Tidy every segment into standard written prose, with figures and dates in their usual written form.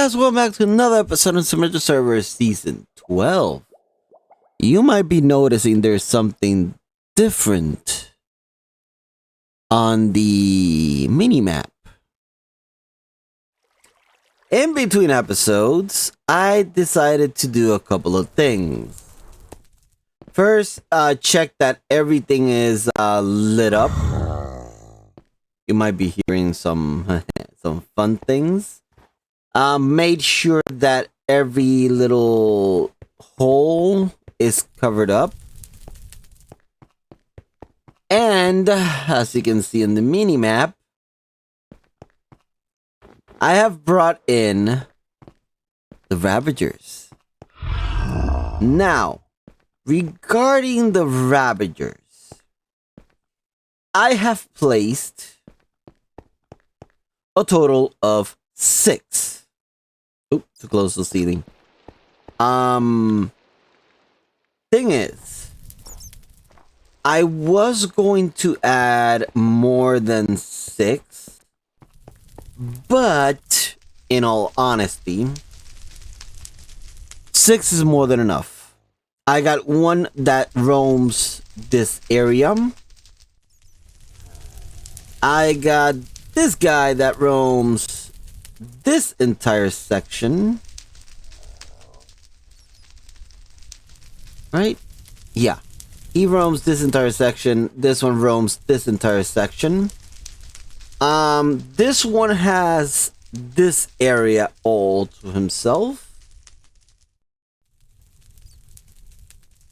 guys, welcome back to another episode of Symmetria Server Season 12. You might be noticing there's something different on the mini-map. In between episodes, I decided to do a couple of things. First, check that everything is lit up. You might be hearing some fun things. Made sure that every little hole is covered up. And as you can see in the mini-map, I have brought in the ravagers. Now, regarding the ravagers, I have placed a total of 6. Oop, too close to the ceiling. Thing is, I was going to add more than 6, but in all honesty, 6 is more than enough. I got one that roams this area. I got this guy that roams this entire section. Right? Yeah. He roams this entire section. This one roams this entire section. This one has this area all to himself.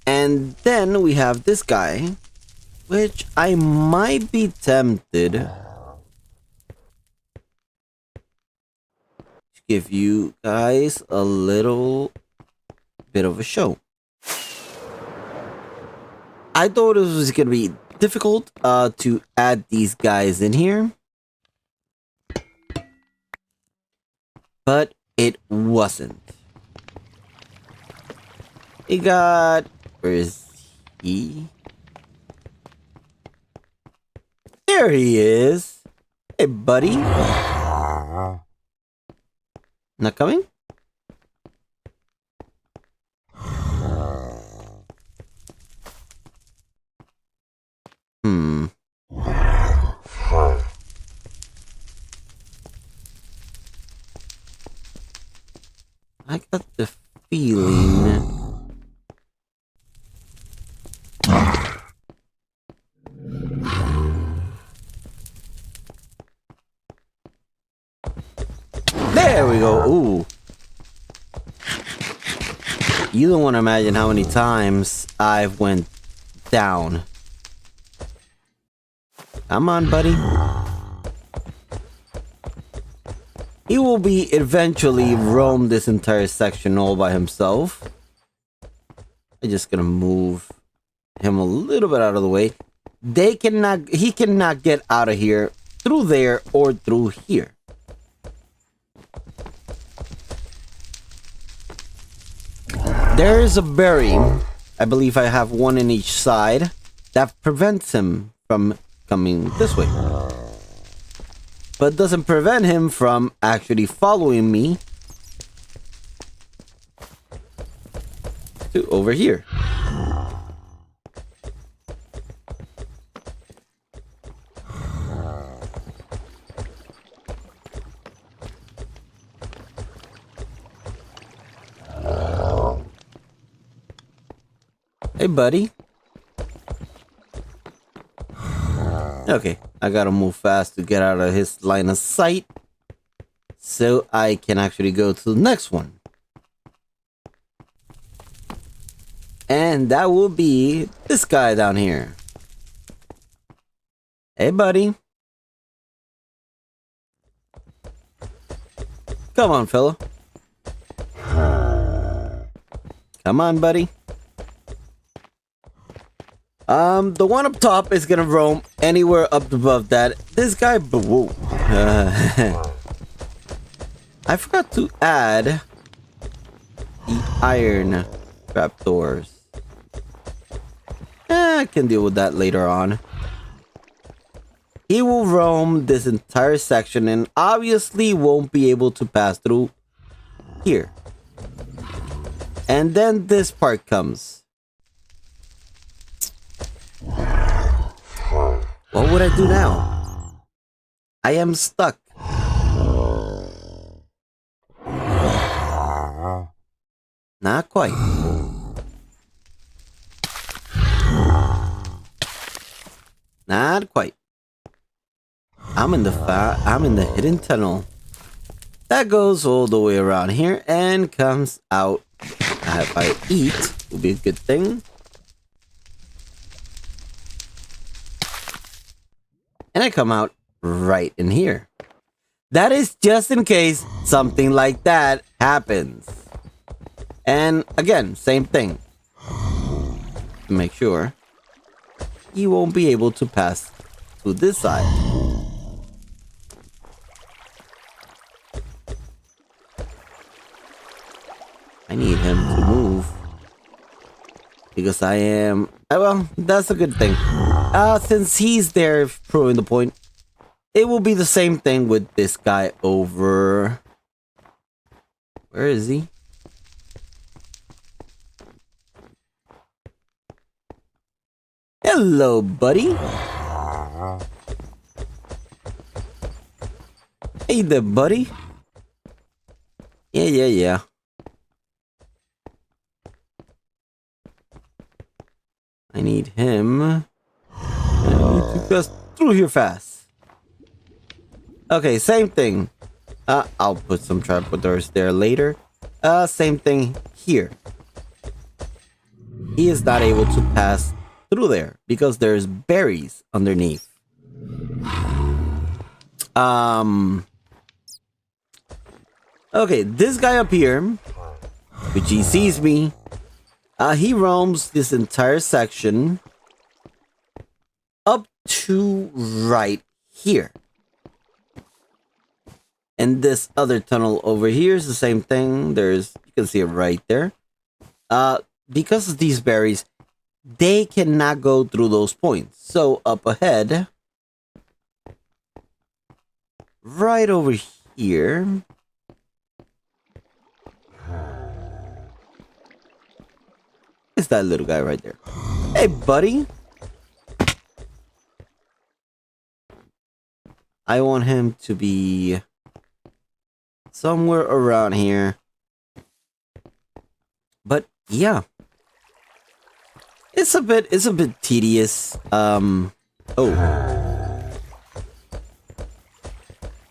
And then we have this guy, which I might be tempted to give you guys a little bit of a show. I thought it was going to be difficult to add these guys in here, but it wasn't. He got... Where is he? There he is. Hey, buddy. Not coming? I got the feeling... There we go. Ooh. You don't want to imagine how many times I've went down. Come on, buddy. He will be eventually roam this entire section all by himself. I'm just gonna move him a little bit out of the way. He cannot get out of here through there or through here. There is a berry, I believe I have one in each side, that prevents him from coming this way. But doesn't prevent him from actually following me to over here. Hey, buddy. Okay, I gotta move fast to get out of his line of sight so I can actually go to the next one. And that will be this guy down here. Hey, buddy. Come on, fella. Come on, buddy. The one up top is gonna roam anywhere up above that. This guy, whoa. I forgot to add the iron trapdoors. I can deal with that later on. He will roam this entire section and obviously won't be able to pass through here. And then this part comes. What would I do now? I am stuck. Not quite. Not quite. I'm in the hidden tunnel. That goes all the way around here and comes out. If I eat, will be a good thing. And I come out right in here. That is just in case something like that happens. And again, same thing. To make sure you won't be able to pass to this side. I need him to move. Because I am... well, that's a good thing. Since he's there proving the point, it will be the same thing with this guy over... Where is he? Hello, buddy. Hey there, buddy. Yeah. I need him. I need to pass through here fast. Okay, same thing. I'll put some trapdoors there later. Same thing here. He is not able to pass through there because there's berries underneath. Okay, this guy up here, which he sees me, he roams this entire section up to right here. And this other tunnel over here is the same thing. You can see it right there. Because of these berries, they cannot go through those points. So up ahead, right over here, is that little guy right there. Hey, buddy. I want him to be somewhere around here. But yeah. It's a bit tedious. Oh.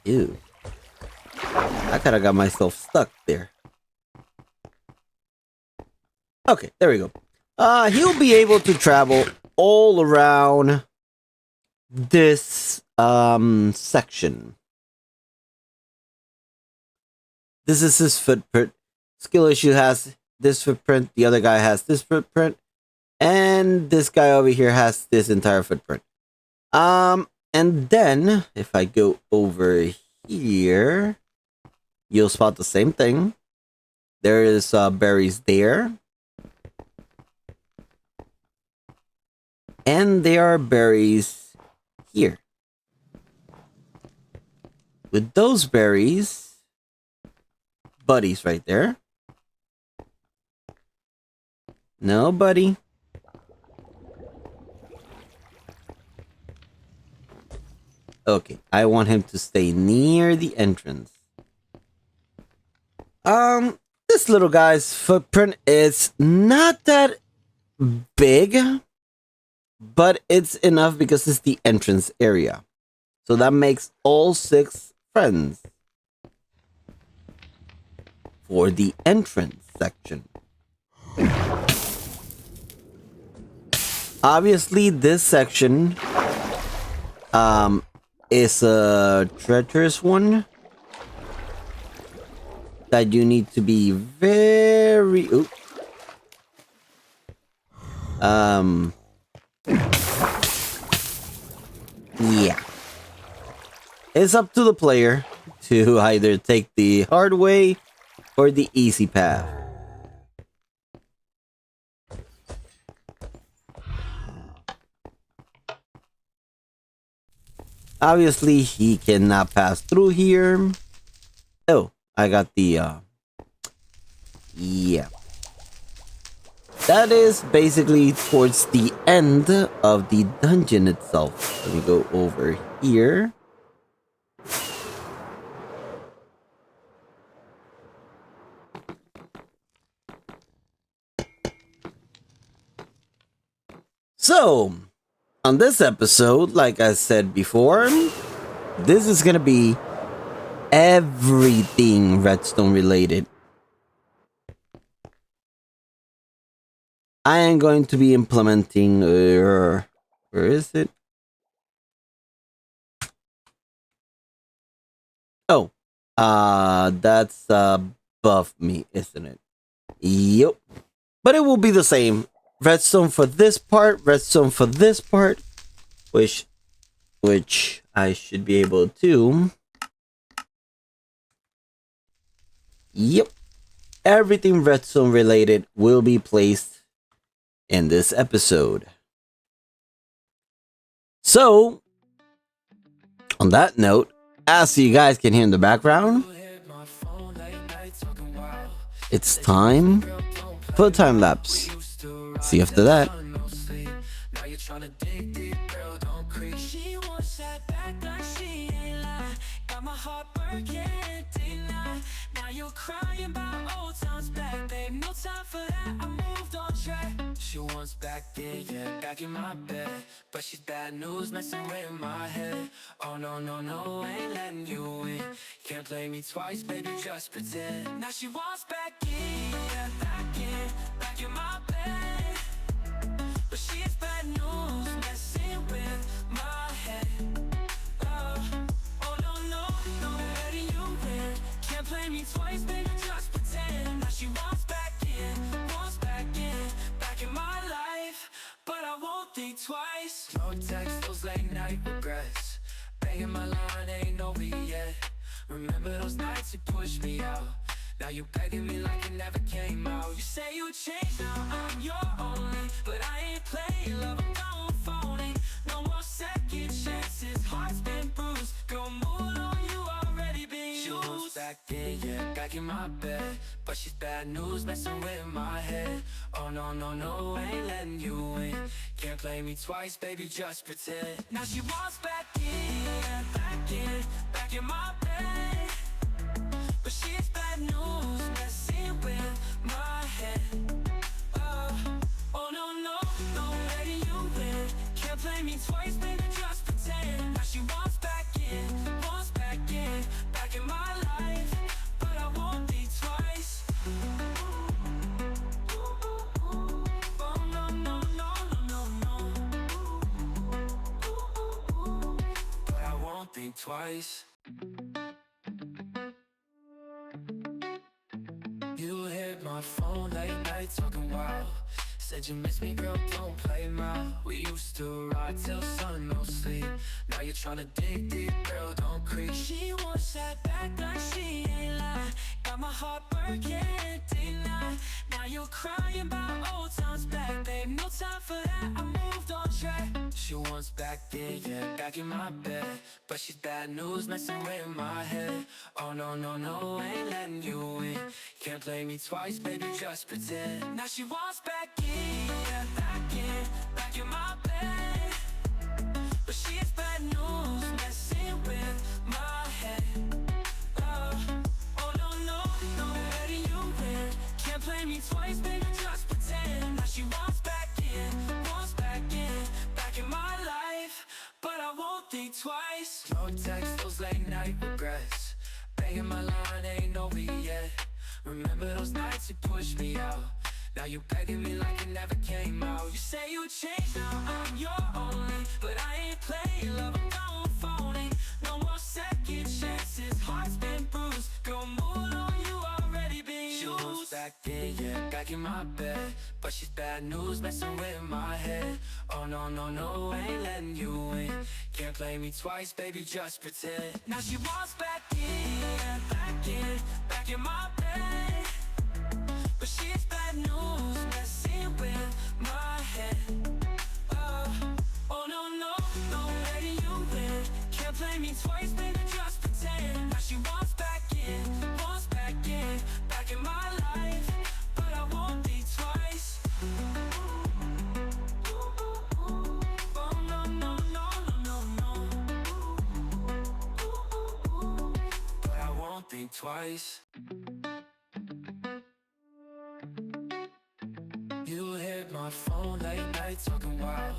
Ew. I kinda got myself stuck there. Okay, there we go. He'll be able to travel all around this section. This is his footprint. Skill issue has this footprint. The other guy has this footprint. And this guy over here has this entire footprint. And then if I go over here, you'll spot the same thing. There is berries there. And there are berries here. With those berries, buddies right there. No, buddy. Okay, I want him to stay near the entrance. This little guy's footprint is not that big, but it's enough because it's the entrance area. So that makes all 6 friends for the entrance section. Obviously, this section is a treacherous one that you need to be very... yeah. It's up to the player to either take the hard way or the easy path. Obviously, he cannot pass through here. Oh, I got the Yeah. That is basically towards the end of the dungeon itself. Let me go over here. So, on this episode, like I said before, this is gonna be everything Redstone related. I am going to be implementing, where is it? Oh, that's above me, isn't it? Yep. But it will be the same. Redstone for this part, redstone for this part, which I should be able to. Yep. Everything redstone related will be placed in this episode. So, on that note, as you guys can hear in the background, it's time for the time lapse. See you after that. Crying about old times back, babe. No time for that, I moved on track. She wants back there, yeah, back in my bed. But she's bad news, messing with my head. Oh no, no, no, ain't letting you in. Can't play me twice, baby, just pretend. Now she wants back in, yeah, back in my bed. But she's bad news, messing with my head. Oh no, no, no, letting you in. Can't play me twice, baby, just pretend. Now she wants back in my life. But I won't think twice. No text, those late night regrets. Banging my line, ain't over yet. Remember those nights you pushed me out. Now you begging me like it never came out. You say you changed, now I'm your only. But I ain't playing love, I'm going phony. No more second chances, heart's been bruised. Girl, mood on you already been used. She wants back in, yeah, back in my bed. But she's bad news, messing with my head. Oh no, no, no, ain't letting you in. Can't play me twice, baby, just pretend. Now she wants back in, yeah, back in my bed. But she's bad news, messing with my head. Oh no, no, no, letting you in. Can't play me twice, baby, just pretend. Now she wants back in my life. But I won't think twice. Oh no, no, no, no, no. But I won't think twice. You hit my phone late night talking wild. Said you miss me, girl, don't play around. We used to ride till sun, no sleep. Now you're tryna dig deep, girl, don't creep. She wants that back, like she ain't lying. Got my heart breaking tonight. Now you're crying about old times back, babe. No time for that, I moved on track. She wants back there, yeah, back in my bed. But she's bad news, messing with my head. Oh no, no, no, ain't letting you in. Can't play me twice, baby, just pretend. Now she wants back in, yeah, back in my bed. But she's bad news, messing with my head. Oh no, no, no, letting you in. Can't play me twice, baby, just pretend. Now she wants back in my life. But I won't think twice. No text, those late night regrets. Banging my line, ain't over yet. Remember those nights you pushed me out. Now you begging me like it never came out. You say you changed, now I'm your only. But I ain't playing love, I'm going phony. No more second chances, heart's been bruised. Girl, mood on you already been used. She wants back in, yeah, back in my bed. But she's bad news, messing with my head. Oh no, no, no, ain't letting you in. Can't play me twice, baby, just pretend. Now she wants back in, yeah, back in my bed. But she's bad news, messing with my head. Oh no, no, no, letting you in. Can't play me twice, baby, just pretend. Now she wants back in, back in my life. twice. You hit my phone late night talking wild.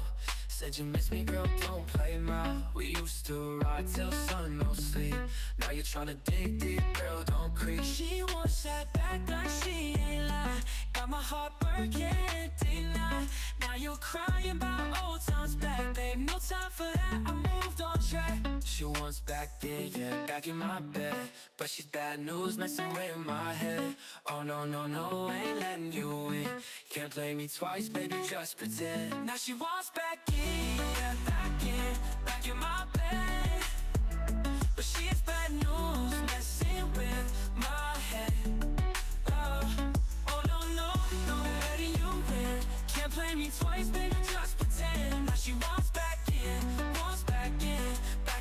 Said you miss me, girl, don't play around. We used to ride till sun, no sleep. Now you're tryna dig deep, girl, don't creep. She wants that back like she ain't lie. Got my heart breaking, deny. Now you're crying about old times back, babe. No time for that, I moved on track. She wants back there, yeah, back in my bed. But she's bad news, messing with my head. Oh no, no, no, ain't letting you in. Can't play me twice, baby, just pretend. Now she wants back in, yeah, back in my bed. But she's bad news, messing with my head. Oh no, no, no, letting you in. Can't play me twice, baby, just pretend. Now she wants back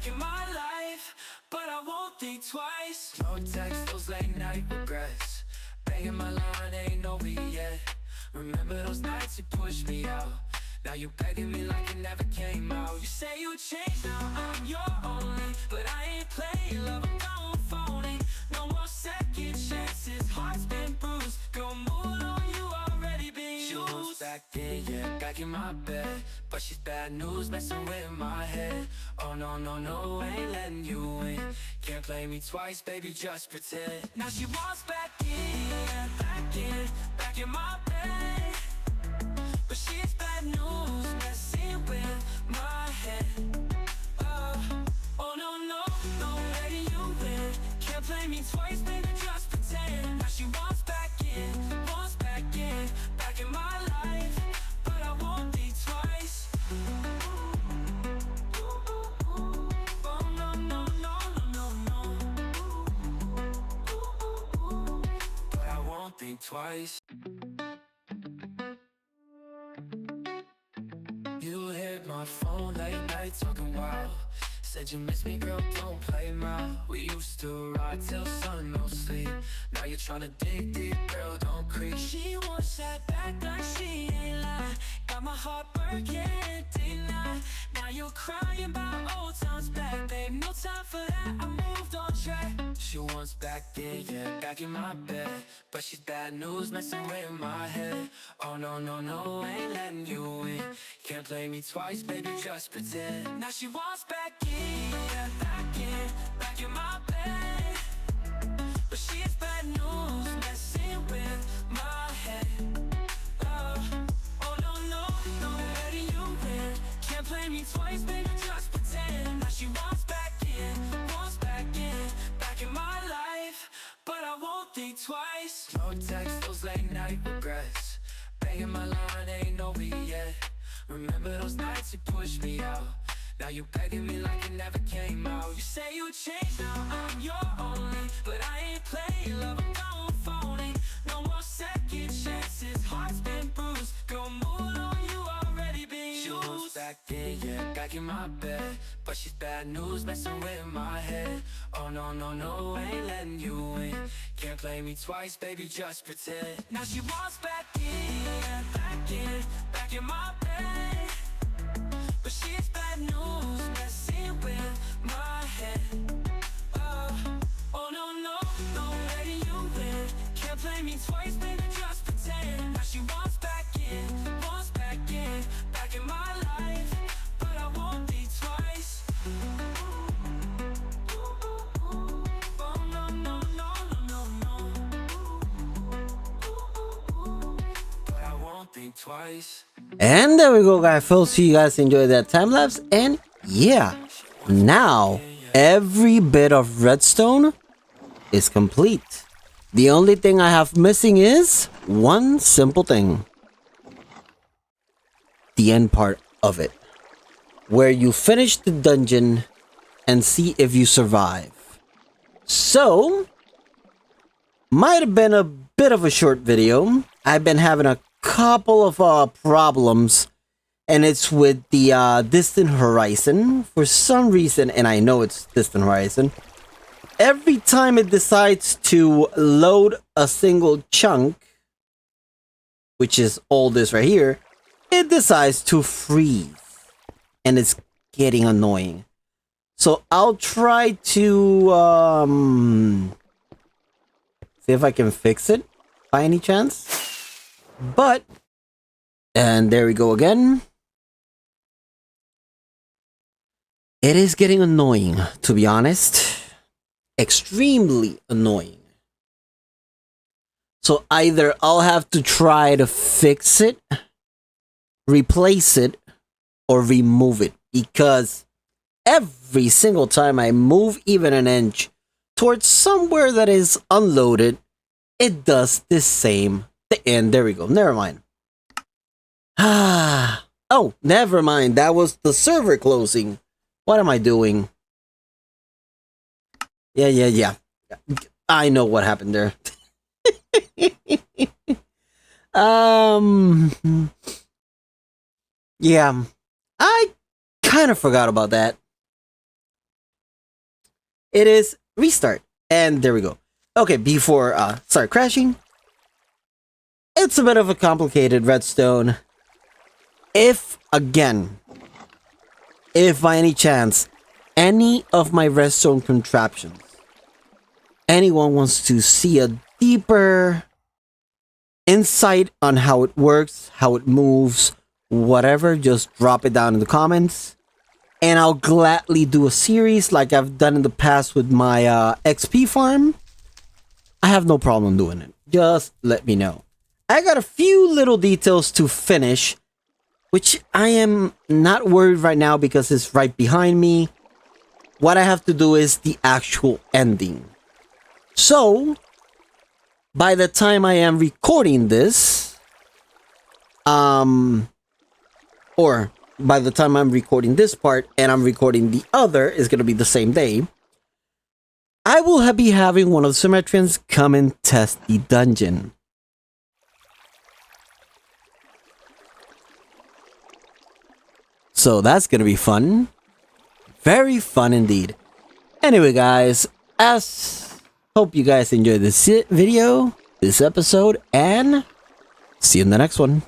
in my life. But I won't think twice. No text, those late night regrets. Banging my line, ain't no we yet. Remember those nights you pushed me out. Now you begging me like it never came out. You say you changed, now I'm your only. But I ain't playing love, I'm going phony. No more second chances, heart's been bruised. Girl, mood on you already been used. She wants back in, yeah, back in my bed. But she's bad news, messing with my head. Oh no, no, no, ain't letting you in. Can't play me twice, baby, just pretend. Now she wants back in, yeah, back in my bed. But she's bad news, messing with my head. Oh no, no, no, letting you in. Can't play me twice, baby, just pretend. Now she wants back in my life. But I won't think twice. Oh no, no, no, no, no. But I won't think twice. You hit my phone late night talking wild. Said you miss me, girl, don't play around. We used to ride till sun, no sleep. Now you're tryna dig deep, girl, don't creep. She wants that back like she ain't lie. Got my heart breaking, deny. Now you're crying about old times back, babe. No time for that, I moved on track. She wants back there, yeah, back in my bed. But she's bad news, messing with my head. Oh no, no, no, ain't letting you in. Can't play me twice, baby, just pretend. Now she wants back in, yeah, back in my bed. But she's bad news, messing with my head. Oh no, no, no, letting you in. Can't play me twice, baby, just pretend. Now she wants back in my life. But I won't think twice. No text, those late night regrets. Banging my line, ain't no we yet. Remember those nights you pushed me out. Now you begging me like it never came out. You say you changed, now I'm your only. But I ain't playing love, I'm going phony. No more second chances, heart's been bruised. Girl, mood on you already been used. She wants back in, yeah, back in my bed. But she's bad news, messing with my head. Oh no, no, no, ain't letting you in. Can't play me twice, baby, just pretend. Now she wants back in, yeah, back in my bed. But she's bad news, messing with my head. Oh no, no, no, letting you in. Can't play me twice, baby, just pretend. Now she wants back in my life. But I won't think twice. Oh no, no, no, no, no. But I won't think twice. And there we go, guys. Folks, you guys enjoyed that time lapse. And yeah, now every bit of redstone is complete. The only thing I have missing is one simple thing. The end part of it, where you finish the dungeon and see if you survive. So, might have been a bit of a short video. I've been having a couple of problems, and it's with the distant horizon. For some reason, and I know it's distant horizon, every time it decides to load a single chunk, which is all this right here, it decides to freeze, and it's getting annoying. So I'll try to See if I can fix it by any chance. But, and there we go again. It is getting annoying, to be honest. Extremely annoying. So either I'll have to try to fix it, replace it, or remove it. Because every single time I move even an inch towards somewhere that is unloaded, it does the same thing. There we go. Never mind. Oh, never mind. That was the server closing. What am I doing? Yeah. I know what happened there. Yeah. I kind of forgot about that. It is restart. And there we go. Okay, before start crashing. It's a bit of a complicated redstone. If by any chance any of my redstone contraptions, anyone wants to see a deeper insight on how it works, how it moves, whatever, just drop it down in the comments. And I'll gladly do a series like I've done in the past with my XP farm. I have no problem doing it. Just let me know. I got a few little details to finish, which I am not worried right now because it's right behind me. What I have to do is the actual ending. So, by the time I am recording this, or by the time I'm recording this part and I'm recording the other, is going to be the same day, I will be having one of the Symmetrians come and test the dungeon. So that's going to be fun. Very fun indeed. Anyway, guys, hope you guys enjoyed this video, this episode, and see you in the next one.